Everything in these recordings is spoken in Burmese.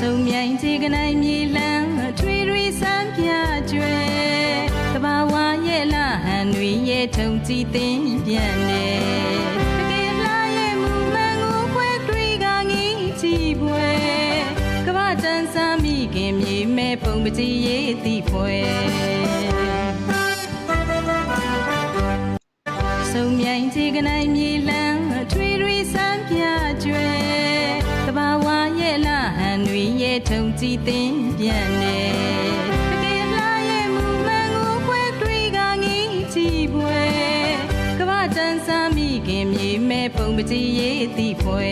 ဆုံမြိုင်ခြေကနိုင်မြေလန်းထွေတွေစမ်းပြကျွဲတဘာဝရဲ့လာဟန်တွေရဲ့ထုံကြည်သိမ့်ပြန်နေတကယ်လားရဲ့မူမှန်ကိုခွဲတွေကငီးချီပွဲကဘာတန်ဆာမိခင်မြေမဲ့ပုံပကြီးရေးတိပွဲဆုံမြိုင်ခြေကနိုင်မြေလန်းထွေတွေစမ်းပြကျွဲတဘာဝရဲ့လာဟန်တွေရဲ့ထုံကြည်သိမ့်ပြန်နေတကယ်လားရဲ့မူမှန်ကိုခွဲတွေကငီးချီပွဲကဘာတန်ဆာမိခင်မြေမဲ့ပုံပကြီးရေးတိပွဲ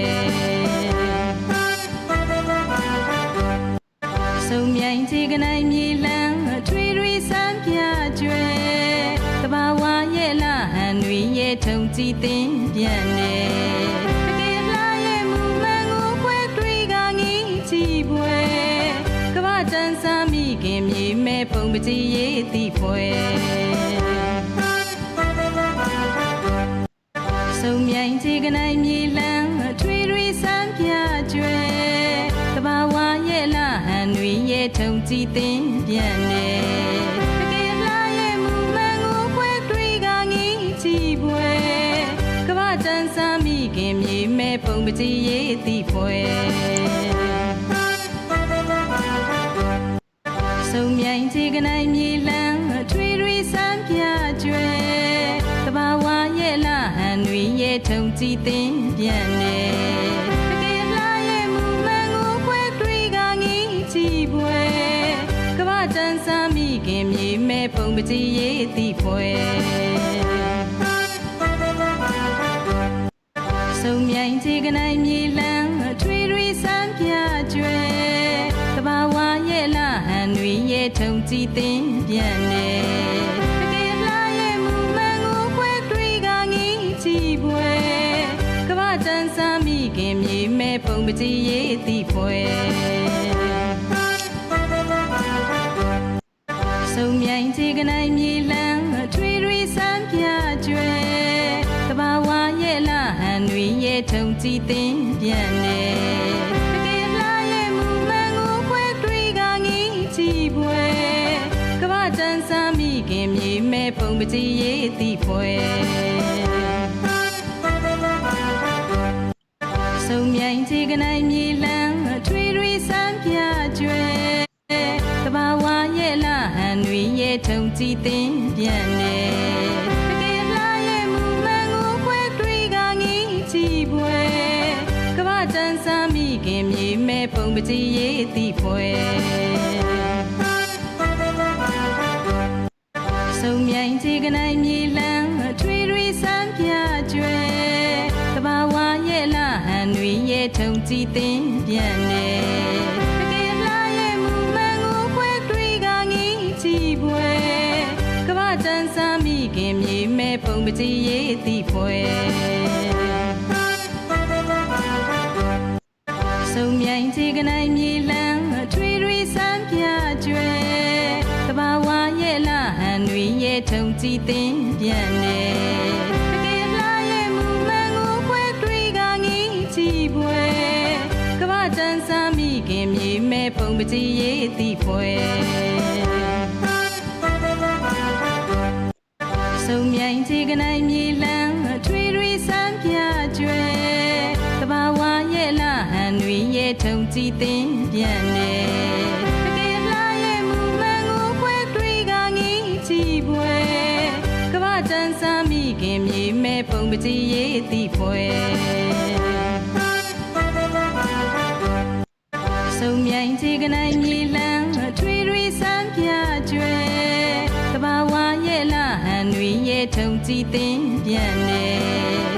ဆုံမြိုင်ခြေကနိုင်မြေလန်းထွေတွေစမ်းပြကျွဲတဘာဝရဲ့လာဟန်တွေရဲ့ထုံကြည်သိမ့်ပြန်နေတကယ်လားရဲ့မူမှန်ကိုခွဲတွေကငီးချီပွဲကဘာတန်ဆာမိခင်မြေမဲ့ပုံပကြီးရေးတိပွဲဆုံမြိုင်ခြေကနိုင်မြေလန်းထွေတွေစမ်းပြကျွဲတဘာဝရဲ့လာဟန်တွေရဲ့ထုံကြည်သိမ့်ပြန်နေတကယ်လားရဲ့မူမှန်ကိုခွဲတွေကငီးချီပွဲကဘာတန်ဆာမိခင်မြေမဲ့ပုံပကြီးရေးတိပွဲဆုံမြိုင်ခြေကနိုင်မြေလန်းထွေတွေစမ်းပြကျွဲတဘာဝရဲ့လာဟန်တွေရဲ့ထုံကြည်သိမ့်ပြန်နေတကယ်လားရဲ့မူမှန်ကိုခွဲတွေကငီးချီပွဲကဘာတန်ဆာမိခင်မြေမဲ့ပုံပကြီးရေးတိပွဲဆုံမြိုင်ခြေကနိုင်မြေလန်းထွေတွေစမ်းပြကျွဲတဘာဝရဲ့လာဟန်တွေရဲ့ထုံကြည်သိမ့်ပြန်နေတကယ်လားရဲ့မူမှန်ကိုခွဲတွေကငီးချီပွဲကဘာတန်ဆာမိခင်မြေမဲ့ပုံပကြီးရေးတိပွဲဆုံမြိုင်ခြေကနိုင်မြေလန်းထွေတွေစမ်းပြကျွဲတဘာဝရဲ့လာဟန်တွေရဲ့ထုံကြည်သိမ့်ပြန်နေတကယ်လားရဲ့မူမှန်ကိုခွဲတွေကငီးချီပွဲကဘာတန်ဆာမိခင်မြေမဲ့ပုံပကြီးရေးတိပွဲဆုံမြိုင်ခြေကနိုင်မြေလန်းထွေတွေစမ်းပြကျွဲတဘာဝရဲ့လာဟန်တွေရဲ့ထုံကြည်သိမ့်ပြန်နေတကယ်လားရဲ့မူမှန်ကိုခွဲတွေကငီးချီပွဲကဘာတန်ဆာမိခင်မြေမဲ့ပုံပကြီးရေးတိပွဲဆုံမြိုင်ခြေကနိုင်မြေလန်းထွေတွေစမ်းပြကျွဲတဘာဝရဲ့လာဟန်တွေရဲ့ထုံကြည်သိမ့်ပြန်နေတကယ်လားရဲ့မူမှန်ကိုခွဲတွေကငီးချီပွဲကဘာတန်ဆာမိခင်မြေမဲ့ပုံပကြီးရေးတိပွဲဆုံမြိုင်ခြေကနိုင်မြေလန်းထွေတွေစမ်းပြကျွဲတဘာဝရဲ့လာဟန်တွေရဲ့ထုံကြည်သိမ့်ပြန်နေတကယ်လားရဲ့မူမှန်ကိုခွဲတွေကငီးချီပွဲကဘာတန်ဆာမိခင်မြေမဲ့ပုံပကြီးရေးတိပွဲဆုံမြိုင်ခြေကနိုင်မြေလန်းထွေတွေစမ်းပြကျွဲတဘာဝရဲ့လာဟန်တွေရဲ့ထုံကြည်သိမ့်ပြန်နေတကယ်လားရဲ့မူမှန်ကိုခွဲတွေကငီးချီပွဲကဘာတန်ဆာမိခင်မြေမဲ့ပုံပကြီးရေးတိပွဲဆုံမြိုင်ခြေကနိုင်မြေလန်းထွေတွေစမ်းပြကျွဲတဘာဝရဲ့လာဟန်တွေရဲ့ထုံကြည်သိမ့်ပြန်နေ